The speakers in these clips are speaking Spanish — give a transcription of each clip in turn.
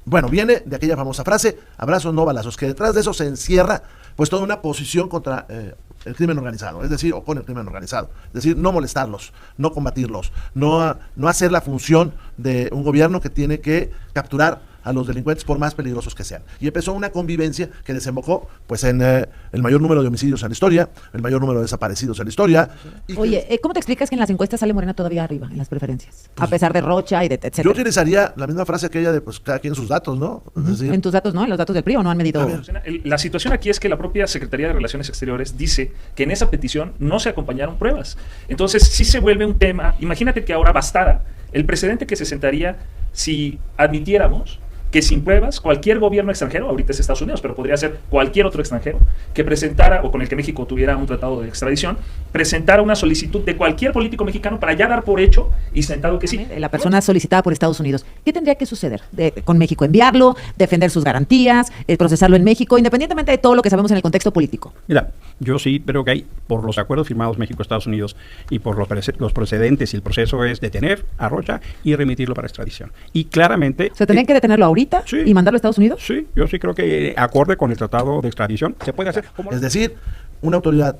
Bueno, viene de aquella famosa frase, abrazos no balazos, que detrás de eso se encierra pues toda una posición contra el crimen organizado, es decir, o con el crimen organizado, es decir, no molestarlos, no combatirlos, no hacer la función de un gobierno que tiene que capturar a los delincuentes por más peligrosos que sean. Y empezó una convivencia que desembocó pues en el mayor número de homicidios en la historia, el mayor número de desaparecidos en la historia. Oye, ¿cómo te explicas que en las encuestas sale Morena todavía arriba, en las preferencias? Pues, a pesar de Rocha y de etcétera. Yo utilizaría la misma frase que ella de pues cada quien sus datos, ¿no? Es decir, en tus datos, ¿no? En los datos del PRI, ¿o no han medido? La situación aquí es que la propia Secretaría de Relaciones Exteriores dice que en esa petición no se acompañaron pruebas. Entonces, sí se vuelve un tema. Imagínate que ahora bastara el precedente que se sentaría si admitiéramos que sin pruebas cualquier gobierno extranjero, ahorita es Estados Unidos, pero podría ser cualquier otro extranjero, que presentara, o con el que México tuviera un tratado de extradición, presentara una solicitud de cualquier político mexicano para ya dar por hecho y sentado que sí. La persona solicitada por Estados Unidos, ¿qué tendría que suceder con México? ¿Enviarlo, defender sus garantías, procesarlo en México, independientemente de todo lo que sabemos en el contexto político? Mira, yo sí creo que hay, por los acuerdos firmados México-Estados Unidos y por los precedentes y el proceso es detener a Rocha y remitirlo para extradición. Y claramente... ¿Se tendrían que detenerlo ahorita sí, y mandarlo a Estados Unidos? Sí, yo sí creo que acorde con el tratado de extradición se puede hacer. Es decir, una autoridad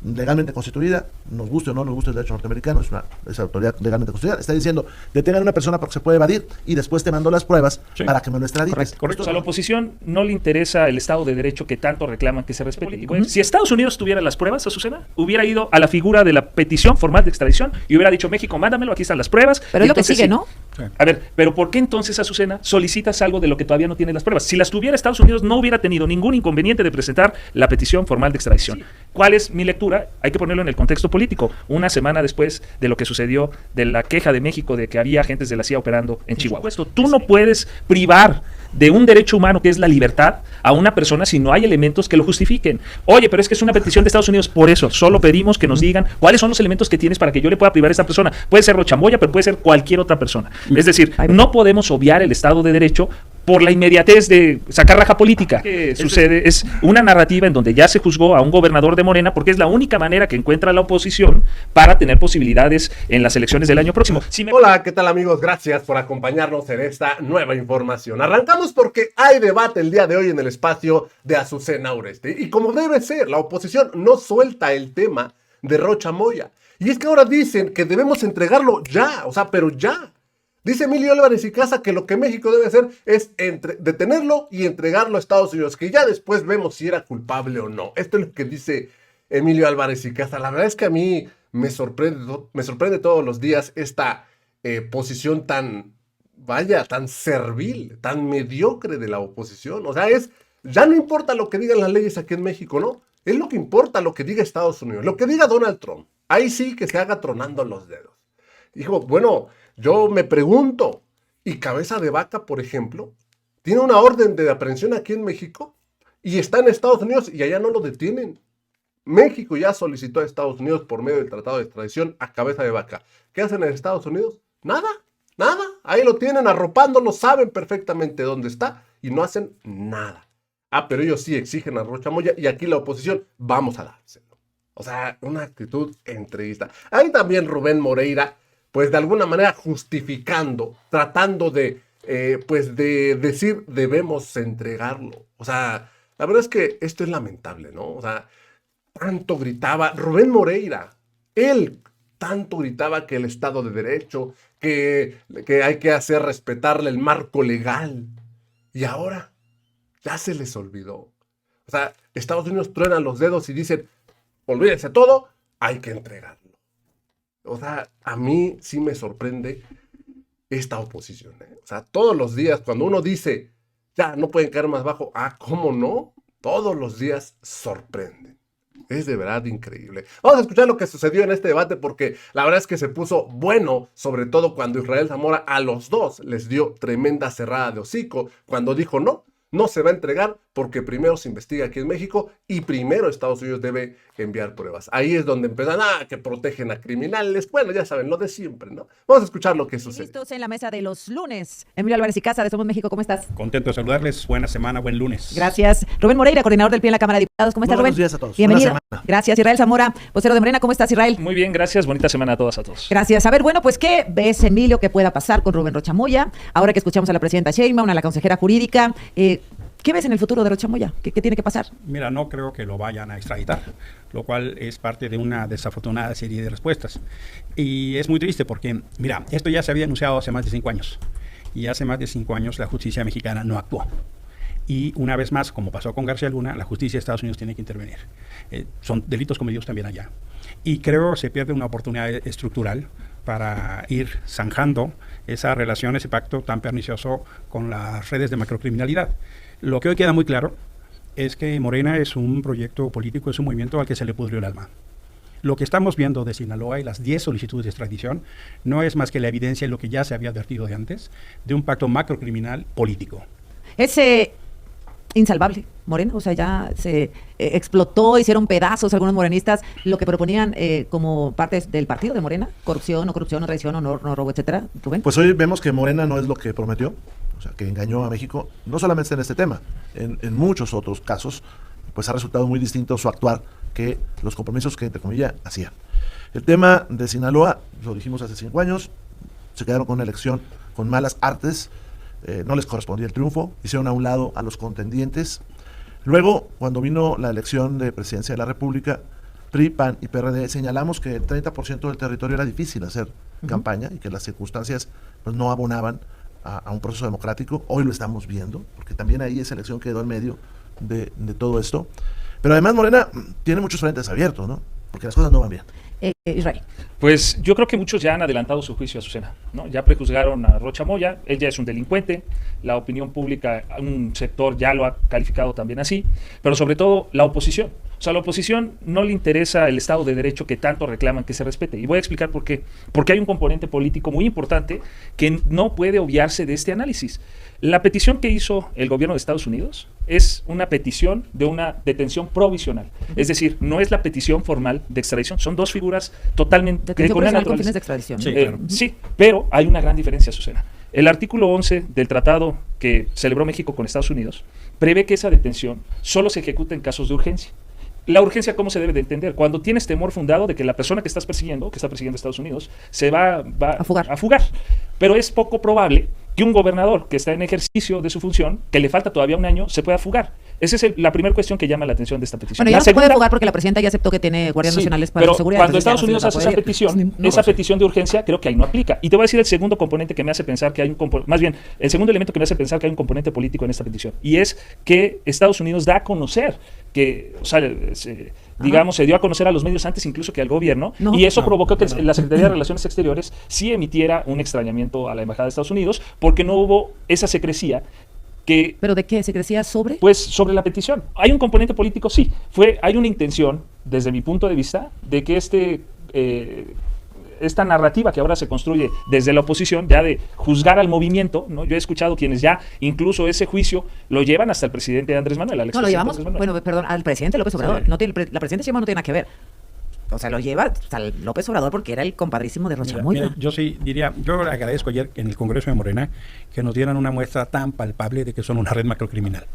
legalmente constituida, nos guste o no nos guste el derecho norteamericano, es autoridad legalmente constituida, está diciendo, detengan a una persona porque se puede evadir y después te mando las pruebas para que me lo extradites. Correcto. O sea, a la oposición no le interesa el Estado de Derecho que tanto reclaman que se respete. Y bueno, si Estados Unidos tuviera las pruebas, Azucena, hubiera ido a la figura de la petición formal de extradición y hubiera dicho, México, mándamelo, aquí están las pruebas. Pero es lo que sigue, ¿no? Sí. A ver, pero ¿por qué entonces, Azucena, solicitas algo de lo que todavía no tiene las pruebas? Si las tuviera Estados Unidos, no hubiera tenido ningún inconveniente de presentar la petición formal de extradición. Sí. ¿Cuál es mi lectura? Hay que ponerlo en el contexto político. Una semana después de lo que sucedió, de la queja de México de que había agentes de la CIA operando en Chihuahua. Tú no puedes privar de un derecho humano que es la libertad a una persona si no hay elementos que lo justifiquen. Oye, pero es que es una petición de Estados Unidos, por eso solo pedimos que nos digan cuáles son los elementos que tienes para que yo le pueda privar a esta persona. Puede ser Rocha Moya, pero puede ser cualquier otra persona. Es decir, no podemos obviar el Estado de Derecho por la inmediatez de sacar raja política. Que sucede es una narrativa en donde ya se juzgó a un gobernador de Morena porque es la única manera que encuentra la oposición para tener posibilidades en las elecciones del año próximo. Hola, ¿qué tal, amigos? Gracias por acompañarnos en esta nueva información. Arrancamos porque hay debate el día de hoy en el espacio de Azucena Oreste. Y como debe ser, la oposición no suelta el tema de Rocha Moya. Y es que ahora dicen que debemos entregarlo ya, o sea, pero ya. Dice Emilio Álvarez y Casa que lo que México debe hacer es detenerlo y entregarlo a Estados Unidos, que ya después vemos si era culpable o no. Esto es lo que dice Emilio Álvarez y Casa. La verdad es que a mí me sorprende todos los días esta posición tan servil, tan mediocre de la oposición. O sea, ya no importa lo que digan las leyes aquí en México, ¿no? Es lo que importa lo que diga Estados Unidos, lo que diga Donald Trump. Ahí sí que se haga tronando los dedos. Dijo, bueno, yo me pregunto, ¿y Cabeza de Vaca, por ejemplo, tiene una orden de aprehensión aquí en México y está en Estados Unidos y allá no lo detienen? México ya solicitó a Estados Unidos por medio del tratado de extradición a Cabeza de Vaca. ¿Qué hacen en Estados Unidos? Nada. Ahí lo tienen arropándolo, saben perfectamente dónde está y no hacen nada. Ah, pero ellos sí exigen a Rocha Moya y aquí la oposición, vamos a dárselo. O sea, una actitud entreguista. Ahí también Rubén Moreira, pues de alguna manera justificando, tratando de decir debemos entregarlo. O sea, la verdad es que esto es lamentable, ¿no? O sea, tanto gritaba Rubén Moreira, él tanto gritaba que el Estado de Derecho, que hay que hacer respetarle el marco legal. Y ahora ya se les olvidó. O sea, Estados Unidos truenan los dedos y dicen, olvídense todo, hay que entregarlo. O sea, a mí sí me sorprende esta oposición, ¿eh? O sea, todos los días, cuando uno dice, ya, no pueden caer más bajo, ¿cómo no? Todos los días sorprenden. Es de verdad increíble. Vamos a escuchar lo que sucedió en este debate porque la verdad es que se puso bueno, sobre todo cuando Israel Zamora a los dos les dio tremenda cerrada de hocico, cuando dijo no se va a entregar porque primero se investiga aquí en México y primero Estados Unidos debe enviar pruebas. Ahí es donde empiezan, que protegen a criminales. Bueno, ya saben, lo de siempre, ¿no? Vamos a escuchar lo que sucede. Listos en la mesa de los lunes. Emilio Álvarez y Casa de Somos México, ¿cómo estás? Contento de saludarles. Buena semana, buen lunes. Gracias. Rubén Moreira, coordinador del PRI en la Cámara de Diputados. ¿Cómo estás, Rubén? Buenos días a todos. Bienvenido. Buena semana. Gracias. Israel Zamora, vocero de Morena. ¿Cómo estás, Israel? Muy bien, gracias. Bonita semana a todas, a todos. Gracias. A ver, bueno, pues, ¿qué ves, Emilio, que pueda pasar con Rubén Rocha Moya? Ahora que escuchamos a la presidenta Sheinbaum, a la consejera jurídica, ¿qué ves en el futuro de Rocha Moya? ¿Qué tiene que pasar? Mira, no creo que lo vayan a extraditar, lo cual es parte de una desafortunada serie de respuestas. Y es muy triste porque, mira, esto ya se había anunciado hace más de 5 años. Y hace más de 5 años la justicia mexicana no actuó. Y una vez más, como pasó con García Luna, la justicia de Estados Unidos tiene que intervenir. Son delitos cometidos también allá. Y creo que se pierde una oportunidad estructural para ir zanjando esa relación, ese pacto tan pernicioso con las redes de macrocriminalidad. Lo que hoy queda muy claro es que Morena es un proyecto político, es un movimiento al que se le pudrió el alma. Lo que estamos viendo de Sinaloa y las 10 solicitudes de extradición no es más que la evidencia de lo que ya se había advertido de antes, de un pacto macrocriminal político. Ese insalvable, Morena, o sea, ya se explotó, hicieron pedazos algunos morenistas lo que proponían como parte del partido de Morena, corrupción, no traición, no robo, etcétera. Rubén. Pues hoy vemos que Morena no es lo que prometió, o sea, que engañó a México, no solamente en este tema, en muchos otros casos, pues ha resultado muy distinto su actuar que los compromisos que, entre comillas, hacían. El tema de Sinaloa, lo dijimos hace 5 años, se quedaron con una elección con malas artes, no les correspondía el triunfo, hicieron a un lado a los contendientes. Luego, cuando vino la elección de presidencia de la República, PRI, PAN y PRD señalamos que el 30% del territorio era difícil hacer campaña y que las circunstancias pues, no abonaban a un proceso democrático. Hoy lo estamos viendo, porque también ahí esa elección quedó en medio de todo esto. Pero además Morena tiene muchos frentes abiertos, ¿no? Porque las cosas no van bien. Israel. Pues yo creo que muchos ya han adelantado su juicio a Azucena, ¿no? Ya prejuzgaron a Rocha Moya, él ya es un delincuente, la opinión pública, un sector ya lo ha calificado también así, pero sobre todo la oposición. O sea, a la oposición no le interesa el Estado de Derecho que tanto reclaman que se respete. Y voy a explicar por qué. Porque hay un componente político muy importante que no puede obviarse de este análisis. La petición que hizo el gobierno de Estados Unidos es una petición de una detención provisional. Es decir, no es la petición formal de extradición. Son dos figuras totalmente Detención provisional con fines de extradición. Sí, claro. Sí, pero hay una gran diferencia, Azucena. El artículo 11 del tratado que celebró México con Estados Unidos prevé que esa detención solo se ejecuta en casos de urgencia. La urgencia, ¿cómo se debe de entender? Cuando tienes temor fundado de que la persona que estás persiguiendo, que está persiguiendo a Estados Unidos, se va a fugar. Pero es poco probable que un gobernador que está en ejercicio de su función, que le falta todavía 1 año, se pueda fugar. Esa es la primera cuestión que llama la atención de esta petición. Bueno, ya no se puede fugar porque la presidenta ya aceptó que tiene guardias nacionales para pero su seguridad. Cuando Estados Unidos hace esa petición, petición de urgencia, creo que ahí no aplica. Y te voy a decir el segundo componente que me hace pensar que hay el segundo elemento que me hace pensar que hay un componente político en esta petición. Y es que Estados Unidos da a conocer que, o sea, digamos, se dio a conocer a los medios antes incluso que al gobierno, y eso provocó que la Secretaría de Relaciones Exteriores sí emitiera un extrañamiento a la Embajada de Estados Unidos porque no hubo esa secrecía. ¿Pero de qué? ¿Secrecía sobre? Pues sobre la petición. Hay un componente político, sí. Hay una intención, desde mi punto de vista, de que esta narrativa que ahora se construye desde la oposición, ya de juzgar al movimiento, ¿no? Yo he escuchado quienes ya incluso ese juicio lo llevan hasta el presidente Andrés Manuel. No, lo llevamos, bueno, perdón, al presidente López Obrador. Sí. La presidenta Sheinbaum no tiene nada que ver. O sea, lo lleva López Obrador porque era el compadrísimo de Rocha Moya. Yo sí diría, yo agradezco ayer en el Congreso de Morena que nos dieran una muestra tan palpable de que son una red macrocriminal.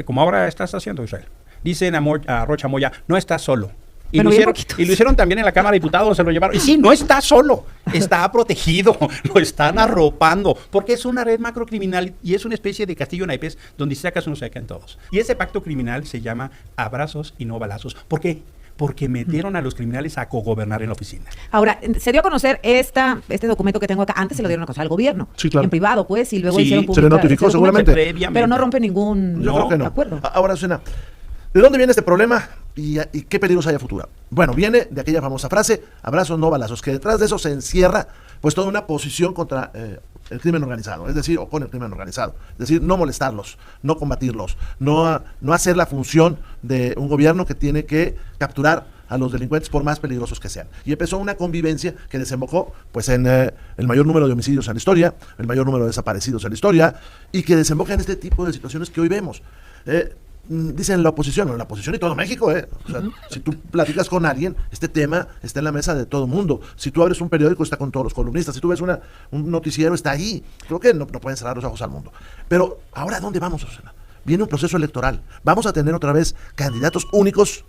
Como ahora estás haciendo, Israel. Dicen a Rocha Moya, no estás solo. Y lo hicieron también en la Cámara de Diputados, se lo llevaron. Y sí, no está solo, está protegido, lo están arropando, porque es una red macrocriminal y es una especie de castillo naipes donde si sacas uno se sacan todos. Y ese pacto criminal se llama abrazos y no balazos. ¿Por qué? Porque metieron a los criminales a cogobernar en la oficina. Ahora, se dio a conocer este documento que tengo acá. Antes se lo dieron a conocer al gobierno. Sí, claro. En privado, pues, y luego hicieron pública. Se le notificó seguramente. Pero no rompe ningún acuerdo. Ahora, Azucena, ¿de dónde viene este problema y qué peligros hay a futuro? Bueno, viene de aquella famosa frase, abrazos no balazos, que detrás de eso se encierra pues toda una posición contra el crimen organizado, es decir, o con el crimen organizado, es decir, no molestarlos, no combatirlos, no hacer la función de un gobierno que tiene que capturar a los delincuentes por más peligrosos que sean. Y empezó una convivencia que desembocó pues en el mayor número de homicidios en la historia, el mayor número de desaparecidos en la historia, y que desemboca en este tipo de situaciones que hoy vemos. dicen la oposición y todo México, O sea, si tú platicas con alguien, este tema está en la mesa de todo el mundo. Si tú abres un periódico, está con todos los columnistas. Si tú ves un noticiero, está ahí. Creo que no pueden cerrar los ojos al mundo. Pero, ¿ahora dónde vamos, Susana? Viene un proceso electoral. Vamos a tener otra vez candidatos únicos,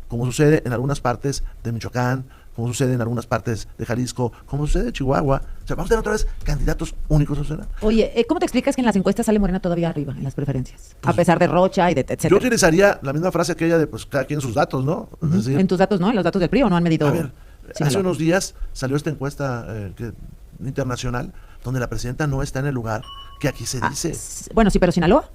como sucede en algunas partes de Michoacán, como sucede en algunas partes de Jalisco, como sucede en Chihuahua. O sea, vamos a tener otra vez candidatos únicos, Susana. Oye, ¿cómo te explicas que en las encuestas sale Morena todavía arriba en las preferencias? A pesar de Rocha y de etcétera. Yo utilizaría la misma frase aquella de, pues, cada quien sus datos, ¿no? Es decir, En tus datos, ¿no? En los datos del PRI, ¿o no han medido? a ver, hace Sinaloa? unos días salió esta encuesta internacional donde la presidenta no está en el lugar que aquí se dice. Bueno, sí, pero Sinaloa.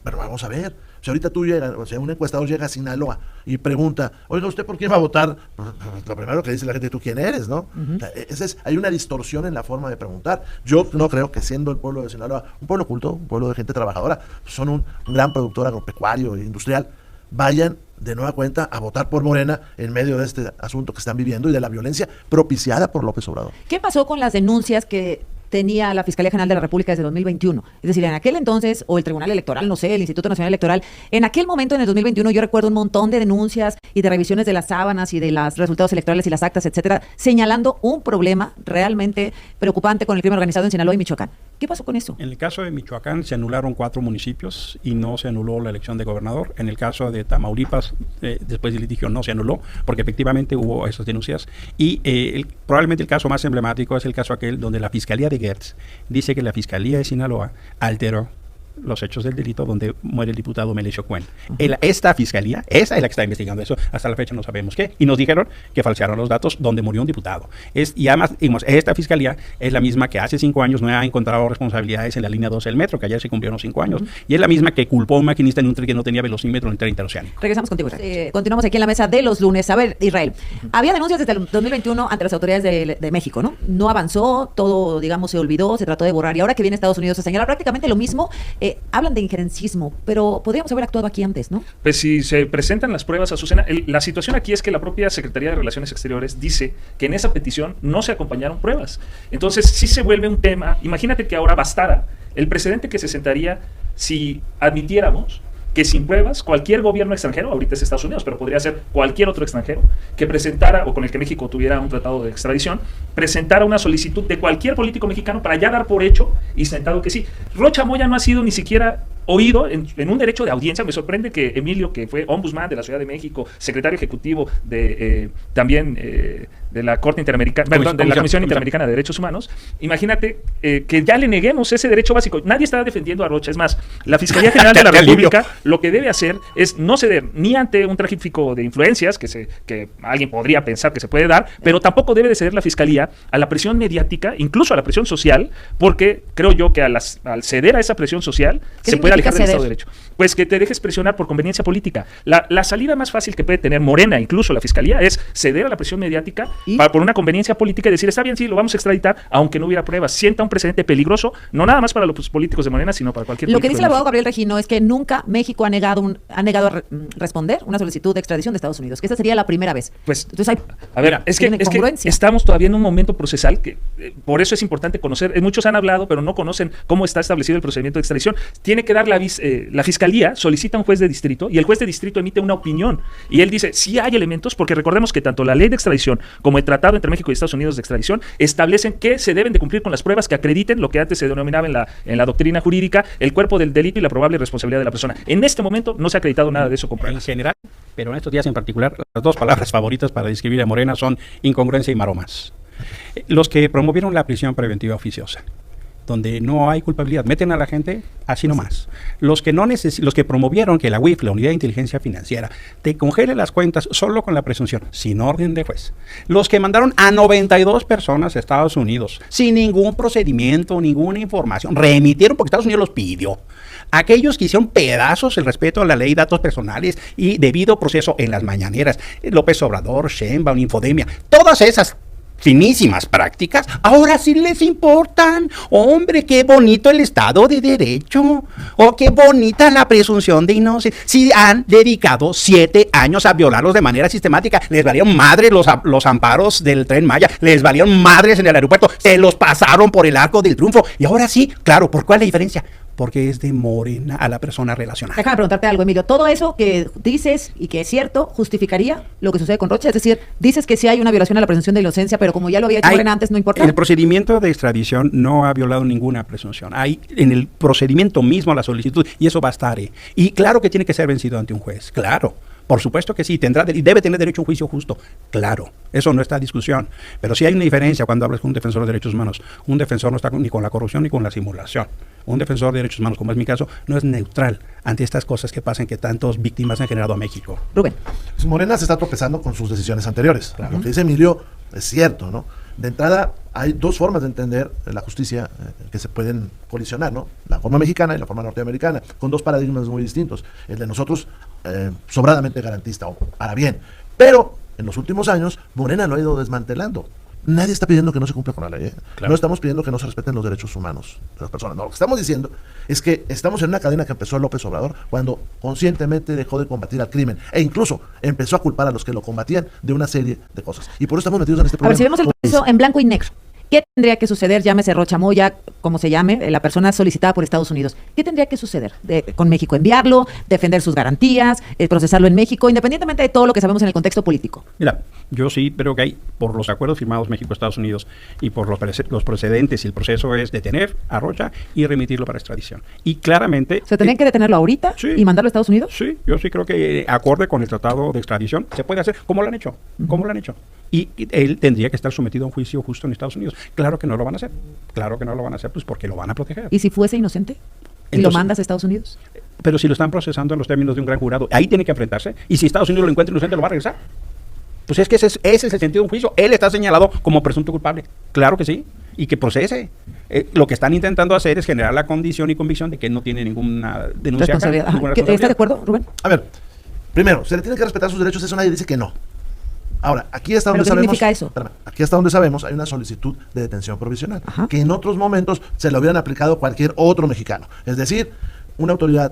Pero vamos a ver, si ahorita tú llegas, o sea, un encuestador llega a Sinaloa y pregunta, oiga, ¿usted por quién va a votar? Pues, lo primero que dice la gente, ¿tú quién eres, no? O sea, hay una distorsión en la forma de preguntar. Yo no creo que, siendo el pueblo de Sinaloa un pueblo culto, un pueblo de gente trabajadora, son un gran productor agropecuario e industrial, vayan de nueva cuenta a votar por Morena en medio de este asunto que están viviendo y de la violencia propiciada por López Obrador. ¿Qué pasó con las denuncias que tenía la Fiscalía General de la República desde 2021? Es decir, en aquel entonces, o el Tribunal Electoral, no sé, el Instituto Nacional Electoral, en aquel momento, en el 2021, yo recuerdo un montón de denuncias y de revisiones de las sábanas y de los resultados electorales y las actas, etcétera, señalando un problema realmente preocupante con el crimen organizado en Sinaloa y Michoacán. ¿Qué pasó con eso? En el caso de Michoacán se anularon 4 municipios y no se anuló la elección de gobernador. En el caso de Tamaulipas, después del litigio, no se anuló porque efectivamente hubo esas denuncias. Y probablemente el caso más emblemático es el caso aquel donde la Fiscalía de Gertz dice que la Fiscalía de Sinaloa alteró los hechos del delito donde muere el diputado Melesio Cuen. Esta fiscalía, esa es la que está investigando eso, hasta la fecha no sabemos qué, y nos dijeron que falsearon los datos donde murió un diputado. Y además, digamos, esta fiscalía es la misma que hace 5 años no ha encontrado responsabilidades en la línea 12 del metro, que ayer se cumplieron 5 años, y es la misma que culpó a un maquinista en un tren que no tenía velocímetro en el tren interoceánico. Regresamos contigo. Continuamos aquí en la mesa de los lunes. A ver, Israel, había denuncias desde el 2021 ante las autoridades de México, ¿no? No avanzó, todo, digamos, se olvidó, se trató de borrar, y ahora que viene Estados Unidos a señalar prácticamente lo mismo, hablan de injerencismo, pero podríamos haber actuado aquí antes, ¿no? Pues si se presentan las pruebas, Azucena, la situación aquí es que la propia Secretaría de Relaciones Exteriores dice que en esa petición no se acompañaron pruebas. Entonces sí se vuelve un tema. Imagínate que ahora bastara el precedente que se sentaría si admitiéramos que sin pruebas cualquier gobierno extranjero, ahorita es Estados Unidos, pero podría ser cualquier otro extranjero, que presentara, o con el que México tuviera un tratado de extradición, presentara una solicitud de cualquier político mexicano para ya dar por hecho y sentado que sí. Rocha Moya no ha sido ni siquiera oído en un derecho de audiencia. Me sorprende que Emilio, que fue ombudsman de la Ciudad de México, secretario ejecutivo de también de la Corte Interamericana, perdón, de la Comisión Interamericana de Derechos Humanos, imagínate que ya le neguemos ese derecho básico. Nadie está defendiendo a Rocha. Es más, la Fiscalía General de la República lo que debe hacer es no ceder ni ante un tráfico de influencias que alguien podría pensar que se puede dar, pero tampoco debe de ceder la Fiscalía a la presión mediática, incluso a la presión social, porque creo yo que al ceder a esa presión social se puede alejar del Estado de Derecho. Pues que te dejes presionar por conveniencia política. La salida más fácil que puede tener Morena, incluso la Fiscalía, es ceder a la presión mediática por una conveniencia política y decir, está bien, sí, lo vamos a extraditar, aunque no hubiera pruebas. Sienta un precedente peligroso, no nada más para los políticos de Morena, sino para cualquier Lo que político dice el abogado Gabriel Regino es que nunca México ha negado responder una solicitud de extradición de Estados Unidos, que esta sería la primera vez. Pues, entonces a ver, es que estamos todavía en un momento procesal que por eso es importante conocer. Muchos han hablado, pero no conocen cómo está establecido el procedimiento de extradición. Tiene que dar la Fiscalía, solicita a un juez de distrito y el juez de distrito emite una opinión y él dice, sí hay elementos, porque recordemos que tanto la ley de extradición como el tratado entre México y Estados Unidos de extradición establecen que se deben de cumplir con las pruebas que acrediten lo que antes se denominaba en la doctrina jurídica el cuerpo del delito y la probable responsabilidad de la persona. En este momento no se ha acreditado nada de eso con pruebas. En general, pero en estos días en particular, las 2 palabras favoritas para describir a Morena son incongruencia y maromas. Los que promovieron la prisión preventiva oficiosa, donde no hay culpabilidad, meten a la gente así nomás. Los que promovieron que la UIF, la Unidad de Inteligencia Financiera, te congele las cuentas solo con la presunción, sin orden de juez. Los que mandaron a 92 personas a Estados Unidos, sin ningún procedimiento, ninguna información, remitieron porque Estados Unidos los pidió. Aquellos que hicieron pedazos el respeto a la ley de datos personales y debido proceso en las mañaneras, López Obrador, Sheinbaum, Infodemia, todas esas finísimas prácticas, ahora sí les importan. Hombre, qué bonito el Estado de Derecho, o qué bonita la presunción de inocencia. Si han dedicado 7 años a violarlos de manera sistemática, les valieron madres los amparos del Tren Maya, les valieron madres en el aeropuerto, se los pasaron por el Arco del Triunfo, y ahora sí, claro, ¿por cuál es la diferencia? porque es de Morena a la persona relacionada. Déjame preguntarte algo, Emilio. Todo eso que dices y que es cierto, ¿justificaría lo que sucede con Rocha? Es decir, dices que sí hay una violación a la presunción de inocencia, pero como ya lo había hecho Morena antes, ¿no importa? El procedimiento de extradición no ha violado ninguna presunción. Hay en el procedimiento mismo la solicitud y eso va a estar. Y claro que tiene que ser vencido ante un juez, claro. Por supuesto que sí, tendrá y debe tener derecho a un juicio justo, claro, eso no está en discusión, pero sí hay una diferencia cuando hablas con un defensor de derechos humanos. Un defensor no está ni con la corrupción ni con la simulación. Un defensor de derechos humanos, como es mi caso, no es neutral ante estas cosas que pasan, que tantas víctimas han generado a México. Rubén. Pues Morena se está tropezando con sus decisiones anteriores. Lo que dice Emilio es cierto, ¿no? De entrada, hay dos formas de entender la justicia que se pueden colisionar, ¿no? La forma mexicana y la forma norteamericana, con dos paradigmas muy distintos. El de nosotros, sobradamente garantista, o para bien. Pero, en los últimos años, Morena lo ha ido desmantelando. Nadie está pidiendo que no se cumpla con la ley. Claro. No estamos pidiendo que no se respeten los derechos humanos de las personas. No, lo que estamos diciendo es que estamos en una cadena que empezó López Obrador cuando conscientemente dejó de combatir al crimen e incluso empezó a culpar a los que lo combatían de una serie de cosas. Y por eso estamos metidos en este A problema. ver, si vemos el proceso en blanco y negro, ¿qué tendría que suceder? Llámese Rocha Moya, como se llame, la persona solicitada por Estados Unidos. ¿Qué tendría que suceder con México? ¿Enviarlo, defender sus garantías, procesarlo en México, independientemente de todo lo que sabemos en el contexto político? Mira, yo sí creo que hay, por los acuerdos firmados México-Estados Unidos y por los precedentes, y el proceso es detener a Rocha y remitirlo para extradición. Y claramente... ¿Se tendrían que detenerlo ahorita sí, y mandarlo a Estados Unidos? Sí, yo sí creo que acorde con el tratado de extradición se puede hacer, como lo han hecho, Y él tendría que estar sometido a un juicio justo en Estados Unidos. Claro que no lo van a hacer, pues porque lo van a proteger. ¿Y si fuese inocente? ¿Y lo Entonces, mandas a Estados Unidos? Pero si lo están procesando en los términos de un gran jurado, ahí tiene que enfrentarse. Y si Estados Unidos lo encuentra inocente, ¿lo va a regresar? Pues es que ese es el sentido de un juicio. Él está señalado como presunto culpable. Claro que sí. Y que procese. Lo que están intentando hacer es generar la condición y convicción de que él no tiene ninguna denuncia. Responsabilidad. Ninguna ¿Estás de responsabilidad. acuerdo, Rubén? A ver, primero, se le tiene que respetar sus derechos, eso nadie dice que no. Ahora, aquí hasta donde ¿Pero qué sabemos, significa eso? espérame, aquí hasta donde sabemos hay una solicitud de detención provisional, Ajá. que en otros momentos se le hubieran aplicado cualquier otro mexicano. Es decir, una autoridad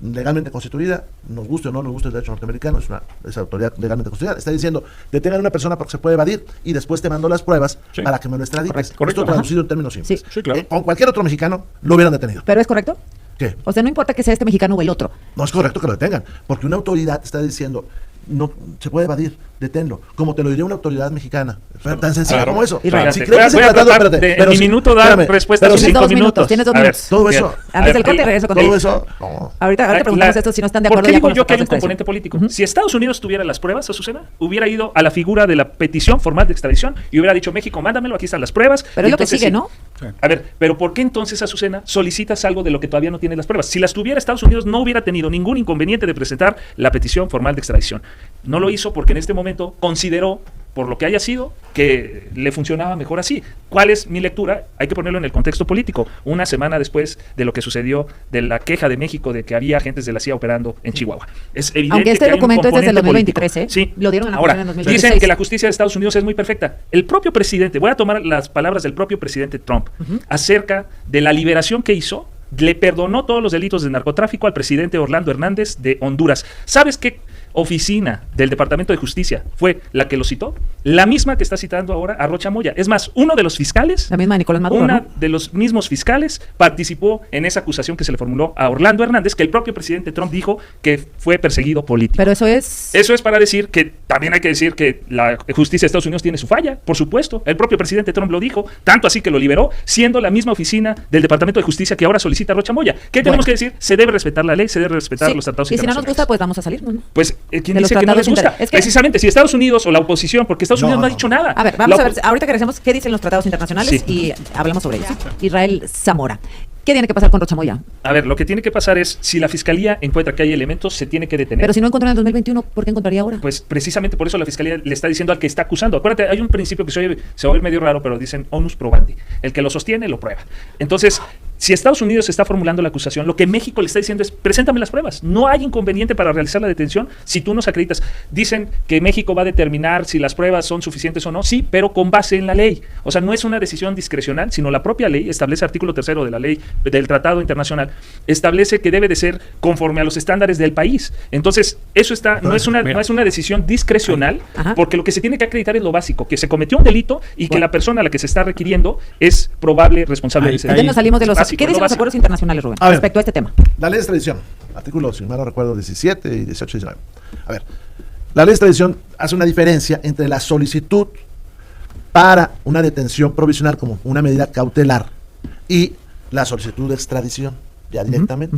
legalmente constituida, nos guste o no nos guste el derecho norteamericano, es autoridad legalmente constituida, está diciendo, detengan a una persona porque se puede evadir y después te mando las pruebas Sí. para que me lo extradites. Correcto. Esto traducido en términos simples. Sí. Sí, claro. Con cualquier otro mexicano lo hubieran detenido. ¿Pero es correcto? ¿Qué? O sea, no importa que sea este mexicano o el otro. No es correcto que lo detengan, porque una autoridad está diciendo, no se puede evadir, deténlo, como te lo diría una autoridad mexicana. Tan sencillo Claro. como eso. Israel. Si Voy creo a que ese tratar tratado, de, espérate, en mi minuto, dar espérame, respuesta a pero los si- Tienes 5 2 minutos, minutos. tienes 2 A ver, minutos. todo bien. eso, Antes del A ver, corte regreso contigo. todo eso, no. Ahorita te preguntamos esto si no están de acuerdo ¿Por qué ya digo con yo los que hay un tratados de componente extradición? político? Si Estados Unidos tuviera las pruebas, Azucena, hubiera ido a la figura de la petición formal de extradición y hubiera dicho, México, mándamelo, aquí están las pruebas. Pero Y es lo que entonces sigue, sí. ¿no? Sí. A ver, pero ¿por qué entonces, Azucena, solicitas algo de lo que todavía no tiene las pruebas? Si las tuviera Estados Unidos, no hubiera tenido ningún inconveniente de presentar la petición formal de extradición. No lo hizo porque en este momento consideró, por lo que haya sido, que le funcionaba mejor así. ¿Cuál es mi lectura? Hay que ponerlo en el contexto político. Una semana después de lo que sucedió de la queja de México de que había agentes de la CIA operando en Chihuahua. Es evidente Aunque este que hay un documento es desde el componente 2023, ¿eh? político. Sí. Lo dieron a la Ahora, en el 2016. dicen que la justicia de Estados Unidos es muy perfecta. El propio presidente, voy a tomar las palabras del propio presidente Trump, acerca de la liberación que hizo, le perdonó todos los delitos de narcotráfico al presidente Orlando Hernández de Honduras. ¿Sabes qué oficina del Departamento de Justicia fue la que lo citó? La misma que está citando ahora a Rocha Moya. Es más, uno de los fiscales, La misma de Nicolás Maduro, una ¿no? de los mismos fiscales participó en esa acusación que se le formuló a Orlando Hernández, que el propio presidente Trump dijo que fue perseguido político. Pero eso es... Eso es para decir que también hay que decir que la justicia de Estados Unidos tiene su falla, por supuesto. El propio presidente Trump lo dijo, tanto así que lo liberó, siendo la misma oficina del Departamento de Justicia que ahora solicita a Rocha Moya. ¿Qué tenemos que decir? Se debe respetar la ley, se debe respetar Sí. los tratados Y si no nos internacionales. gusta, pues vamos a salirnos, ¿no? Pues, ¿quién de los dice que no les tratados gusta? Es que- Precisamente, si Estados Unidos o la oposición, porque Estados Unidos no ha dicho nada. A ver, vamos La a ver, ahorita que regresemos, ¿qué dicen los tratados internacionales? Sí. Y hablamos sobre ellos. Israel Zamora. ¿Qué tiene que pasar con Rocha Moya? A ver, lo que tiene que pasar es, si la Fiscalía encuentra que hay elementos, se tiene que detener. Pero si no encontró en el 2021, ¿por qué encontraría ahora? Pues precisamente por eso la Fiscalía le está diciendo al que está acusando. Acuérdate, hay un principio que se va a oír medio raro, pero dicen onus probandi. El que lo sostiene, lo prueba. Entonces, si Estados Unidos está formulando la acusación, lo que México le está diciendo es, preséntame las pruebas. No hay inconveniente para realizar la detención si tú nos acreditas. Dicen que México va a determinar si las pruebas son suficientes o no. Sí, pero con base en la ley. O sea, no es una decisión discrecional, sino la propia ley establece, artículo 3º de la ley del Tratado Internacional, establece que debe de ser conforme a los estándares del país. Entonces, eso está, no es una decisión discrecional, Ajá. porque lo que se tiene que acreditar es lo básico, que se cometió un delito y que Bueno. la persona a la que se está requiriendo es probable responsable de ese Ahí- delito. Ya nos salimos de los Básico. básico. ¿Qué es lo dicen los básico. acuerdos internacionales, Rubén, A ver. respecto a este tema? La ley de extradición, artículos, si mal no recuerdo, 17 y 18 y 19. A ver, la ley de extradición hace una diferencia entre la solicitud para una detención provisional como una medida cautelar y la solicitud de extradición, ya directamente.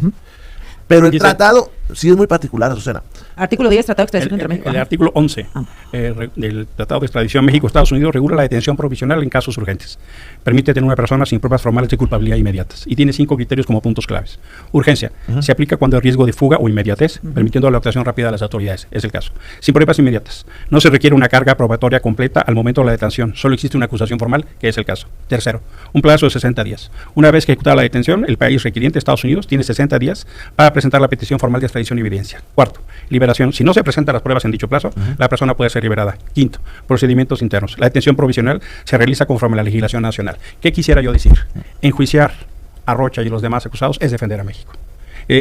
Pero el Dice- tratado sí es muy particular, Azucena. Artículo 10, Tratado de Extradición entre México. El Ajá. artículo 11 Ah. del Tratado de Extradición México-Estados Unidos regula la detención provisional en casos urgentes. Permite tener una persona sin pruebas formales de culpabilidad inmediatas y tiene 5 criterios como puntos claves. Urgencia. Se aplica cuando hay riesgo de fuga o inmediatez, permitiendo la actuación rápida de las autoridades. Es el caso. Sin pruebas inmediatas. No se requiere una carga probatoria completa al momento de la detención. Solo existe una acusación formal, que es el caso. Tercero, un plazo de 60 días. Una vez que ejecutada la detención, el país requiriente, Estados Unidos, tiene 60 días para presentar la petición formal de extradición y evidencia. Cuarto, liberación. Si no se presentan las pruebas en dicho plazo, la persona puede ser liberada. Quinto, procedimientos internos. La detención provisional se realiza conforme a la legislación nacional. ¿Qué quisiera yo decir? Enjuiciar a Rocha y los demás acusados es defender a México.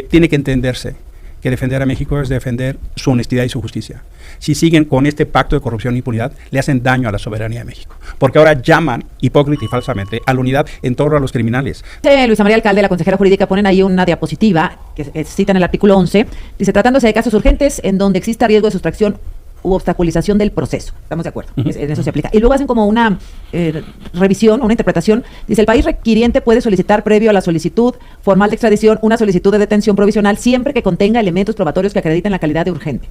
Tiene que entenderse que defender a México es defender su honestidad y su justicia. Si siguen con este pacto de corrupción e impunidad, le hacen daño a la soberanía de México. Porque ahora llaman, hipócrita y falsamente, a la unidad en torno a los criminales. Luisa María Alcalde, la consejera jurídica, ponen ahí una diapositiva que cita en el artículo 11. Dice, tratándose de casos urgentes en donde exista riesgo de sustracción u obstaculización del proceso. Estamos de acuerdo, en eso se aplica. Y luego hacen como una revisión, una interpretación. Dice, el país requiriente puede solicitar previo a la solicitud formal de extradición una solicitud de detención provisional siempre que contenga elementos probatorios que acrediten la calidad de urgente.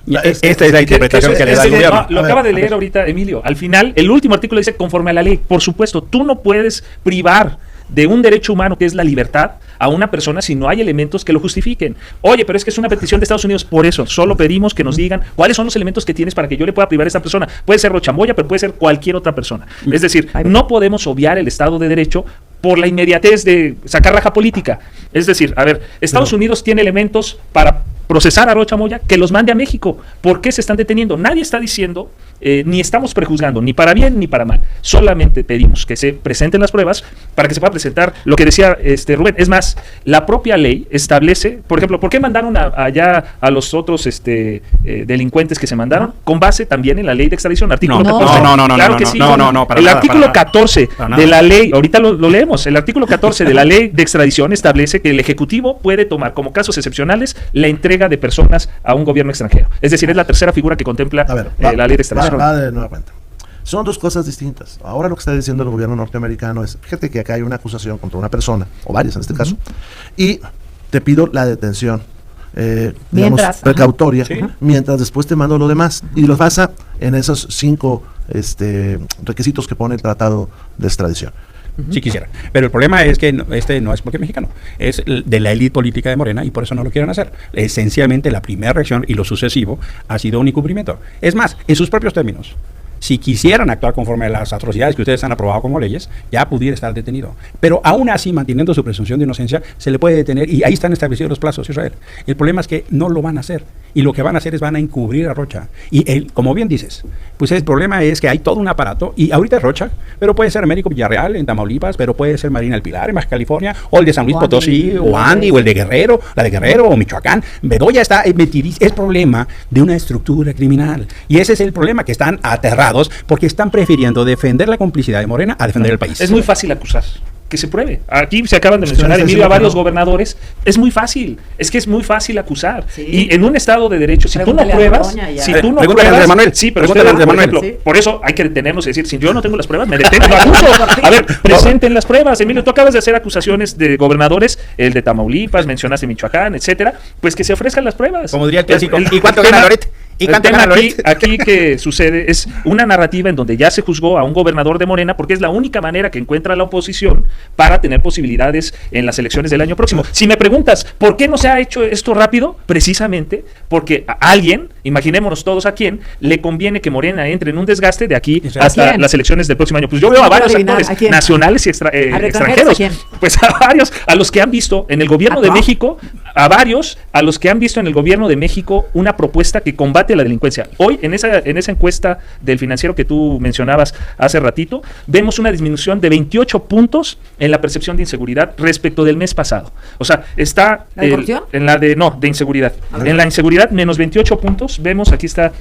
Esta es la interpretación que le da el gobierno. Lo acaba de leer ahorita Emilio. Al final, el último artículo dice conforme a la ley. Por supuesto, tú no puedes privar de un derecho humano que es la libertad a una persona si no hay elementos que lo justifiquen. Oye, pero es que es una petición de Estados Unidos, por eso solo pedimos que nos digan cuáles son los elementos que tienes para que yo le pueda privar a esta persona. Puede ser Rocha Moya, pero puede ser cualquier otra persona. Es decir, no podemos obviar el Estado de Derecho por la inmediatez de sacar raja política. Es decir, a ver, Estados Unidos tiene elementos para procesar a Rocha Moya, que los mande a México. ¿Por qué se están deteniendo? Nadie está diciendo, ni estamos prejuzgando, ni para bien ni para mal. Solamente pedimos que se presenten las pruebas para que se pueda presentar lo que decía Rubén. Es más, la propia ley establece, por ejemplo, ¿por qué mandaron allá a los otros delincuentes que se mandaron? Con base también en la ley de extradición, artículo 14. Claro que sí. El artículo 14 de la ley, ahorita lo leemos, el artículo 14 de la ley de extradición establece que el Ejecutivo puede tomar como casos excepcionales la entrega de personas a un gobierno extranjero. Es decir, es la tercera figura que contempla la ley de extradición. Va de nueva cuenta. Son dos cosas distintas. Ahora lo que está diciendo el gobierno norteamericano es, fíjate que acá hay una acusación contra una persona, o varias en este caso, y te pido la detención, digamos, precautoria, mientras después te mando lo demás, y los basa en esos 5 requisitos que pone el Tratado de Extradición. Si quisiera. Pero el problema es que no es porque es mexicano, es de la élite política de Morena y por eso no lo quieren hacer. Esencialmente la primera reacción y lo sucesivo ha sido un incumplimiento. Es más, en sus propios términos. Si quisieran actuar conforme a las atrocidades que ustedes han aprobado como leyes, ya pudiera estar detenido. Pero aún así, manteniendo su presunción de inocencia, se le puede detener y ahí están establecidos los plazos, Israel. El problema es que no lo van a hacer. Y lo que van a hacer es van a encubrir a Rocha. Y como bien dices, pues el problema es que hay todo un aparato, y ahorita es Rocha, pero puede ser Américo Villarreal en Tamaulipas, pero puede ser Marina El Pilar en Baja California, o el de San Luis Potosí, o Andy, o el de Guerrero, la de Guerrero, o Michoacán. Bedoya está metidísimo. Es problema de una estructura criminal. Y ese es el problema, que están aterrados porque están prefiriendo defender la complicidad de Morena a defender el país. Es muy fácil acusar. Que se pruebe. Aquí se acaban de mencionar, Emilio, a varios gobernadores. Es muy fácil. Es que es muy fácil acusar. Sí. Y en un Estado de Derecho, si tú no pruebas, sí, pero ustedes, por ejemplo, por eso hay que detenernos y decir, si yo no tengo las pruebas, me detengo, lo acuso. A ver, presenten las pruebas. Emilio, tú acabas de hacer acusaciones de gobernadores, el de Tamaulipas, mencionaste Michoacán, etcétera, pues que se ofrezcan las pruebas. Como diría el clásico, ¿y cuánto gana Loret? Aquí que sucede es una narrativa en donde ya se juzgó a un gobernador de Morena porque es la única manera que encuentra la oposición para tener posibilidades en las elecciones del año próximo. Si me preguntas, ¿por qué no se ha hecho esto rápido? Precisamente porque a alguien, imaginémonos todos a quién, le conviene que Morena entre en un desgaste de aquí hasta las elecciones del próximo año. Pues yo veo a varios actores nacionales y extranjeros. Pues a varios, a los que han visto en el gobierno de México, una propuesta que combate la delincuencia. Hoy, en esa encuesta del Financiero que tú mencionabas hace ratito, vemos una disminución de 28 puntos en la percepción de inseguridad respecto del mes pasado. O sea, está ¿La de corrupción? De inseguridad. En la inseguridad, menos 28 puntos. Vemos, aquí está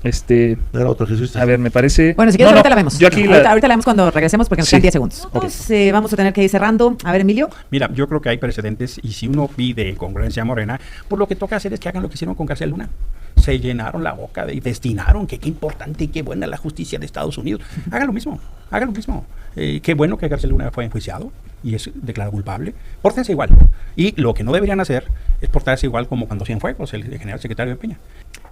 Era otro Jesús. A ver, me parece... Bueno, si quieres, ahorita la vemos. Yo aquí ahorita la vemos cuando regresemos porque nos Sí. quedan 10 segundos. Entonces, vamos a tener que ir cerrando. A ver, Emilio. Mira, yo creo que hay precedentes y si uno pide congruencia a Morena, pues lo que toca hacer es que hagan lo que hicieron con García Luna. Se llenaron la boca y destinaron que qué importante y qué buena la justicia de Estados Unidos. Hagan lo mismo, hagan lo mismo. Qué bueno que García Luna fue enjuiciado y es declarado culpable. Pórtense igual. Y lo que no deberían hacer es portarse igual como cuando Cienfuegos, el general secretario de Peña.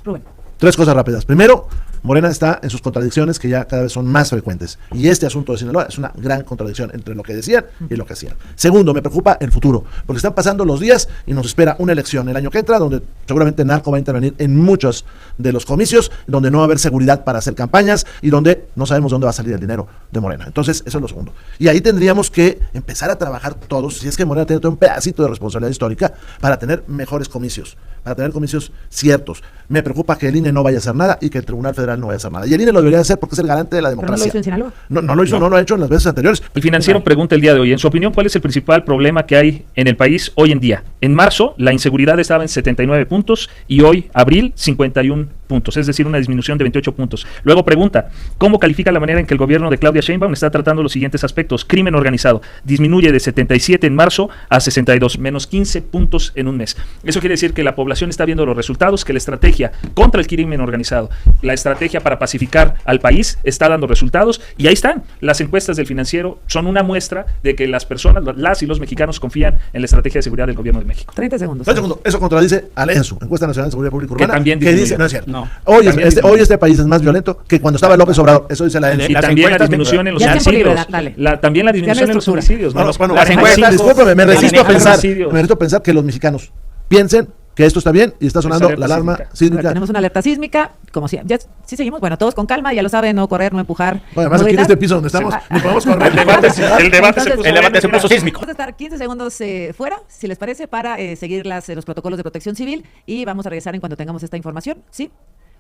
Rubén. 3 cosas rápidas. Primero, Morena está en sus contradicciones que ya cada vez son más frecuentes. Y este asunto de Sinaloa es una gran contradicción entre lo que decían y lo que hacían. Segundo, me preocupa el futuro, porque están pasando los días y nos espera una elección el año que entra, donde seguramente Narco va a intervenir en muchos de los comicios, donde no va a haber seguridad para hacer campañas y donde no sabemos dónde va a salir el dinero de Morena. Entonces, eso es lo segundo. Y ahí tendríamos que empezar a trabajar todos, si es que Morena tiene todo un pedacito de responsabilidad histórica, para tener mejores comicios, para tener comicios ciertos. Me preocupa que el INE no vaya a hacer nada y que el Tribunal Federal no vaya a hacer nada. Y el INE lo debería hacer porque es el garante de la Pero no lo democracia. hizo en Sinaloa. No lo ha hecho en las veces anteriores. El Financiero pregunta el día de hoy, en su opinión, ¿cuál es el principal problema que hay en el país hoy en día? En marzo, la inseguridad estaba en 79 puntos y hoy, abril, 51 puntos, es decir, una disminución de 28 puntos. Luego pregunta, ¿cómo califica la manera en que el gobierno de Claudia Sheinbaum está tratando los siguientes aspectos? Crimen organizado, disminuye de 77 en marzo a 62, menos 15 puntos en un mes. Eso quiere decir que la población está viendo los resultados, que la estrategia contra el crimen organizado, la estrategia para pacificar al país está dando resultados y ahí están. Las encuestas del Financiero son una muestra de que las personas, las y los mexicanos confían en la estrategia de seguridad del gobierno de México. 30 segundos. Eso contradice al ENSU, Encuesta Nacional de Seguridad Pública Urbana, también que disminuye. dice, no es cierto. No. Hoy este país es más violento que cuando estaba López Obrador. Eso dice la ENSU. Y Las también la encuestas disminución en los Ya es tiempo libre, homicidios. dale. También la disminución en los estructura. homicidios. ¿no? Bueno, Las encuestas- discúlpame, me resisto a Los pensar, homicidios. que los mexicanos piensen que esto está bien y está sonando alerta la alarma A ver, sísmica. tenemos una alerta sísmica, como si ya sí seguimos, bueno, todos con calma, ya lo saben, no correr, no empujar. Bueno, además no aquí en gritar. este piso donde estamos, ni podemos correr. El debate se Entonces, puso el debate se bueno. puso sísmico. Vamos a estar 15 segundos fuera, si les parece, para seguir los protocolos de protección civil y vamos a regresar en cuanto tengamos esta información, ¿sí?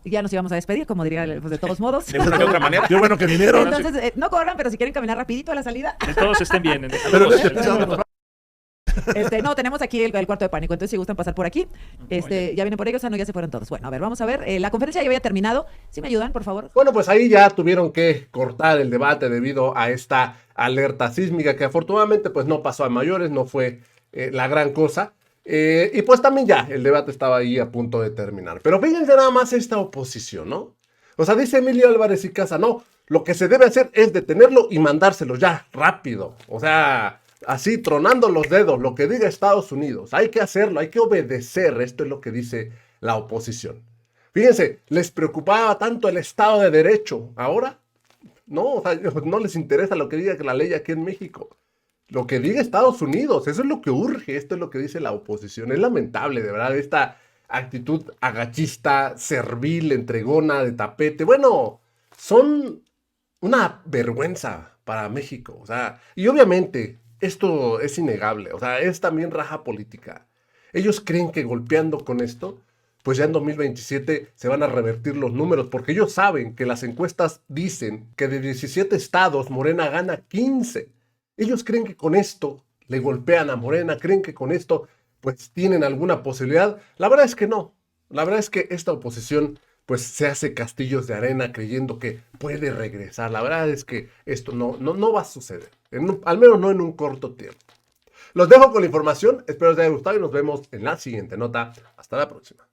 Y ya nos íbamos a despedir, como diría, pues de todos modos. De una u otra manera. Qué bueno que vinieron. Entonces, no corran, pero si quieren caminar rapidito a la salida. Que todos estén bien. Pero en este piso donde nos No, tenemos aquí el cuarto de pánico, entonces si gustan pasar por aquí, ya vienen por ellos, no, ya se fueron todos. Bueno, a ver, vamos a ver, la conferencia ya había terminado, ¿sí me ayudan, por favor? Bueno, pues ahí ya tuvieron que cortar el debate debido a esta alerta sísmica que afortunadamente pues no pasó a mayores, no fue la gran cosa. Y pues también ya el debate estaba ahí a punto de terminar. Pero fíjense nada más esta oposición, ¿no? O sea, dice Emilio Álvarez y Casa, no, lo que se debe hacer es detenerlo y mandárselo ya, rápido. O sea, así tronando los dedos, lo que diga Estados Unidos. Hay que hacerlo, hay que obedecer. Esto es lo que dice la oposición. Fíjense, les preocupaba tanto el Estado de Derecho. Ahora, no, o sea, no les interesa lo que diga la ley aquí en México. Lo que diga Estados Unidos, eso es lo que urge, esto es lo que dice la oposición. Es lamentable, de verdad, esta actitud agachista, servil, entregona, de tapete. Bueno, son una vergüenza para México. O sea, y obviamente esto es innegable, o sea, es también raja política. Ellos creen que golpeando con esto, pues ya en 2027 se van a revertir los números, porque ellos saben que las encuestas dicen que de 17 estados Morena gana 15. Ellos creen que con esto le golpean a Morena, creen que con esto pues tienen alguna posibilidad. La verdad es que no. La verdad es que esta oposición pues se hace castillos de arena creyendo que puede regresar. La verdad es que esto no va a suceder. Al menos no en un corto tiempo. Los dejo con la información. Espero les haya gustado y nos vemos en la siguiente nota. Hasta la próxima.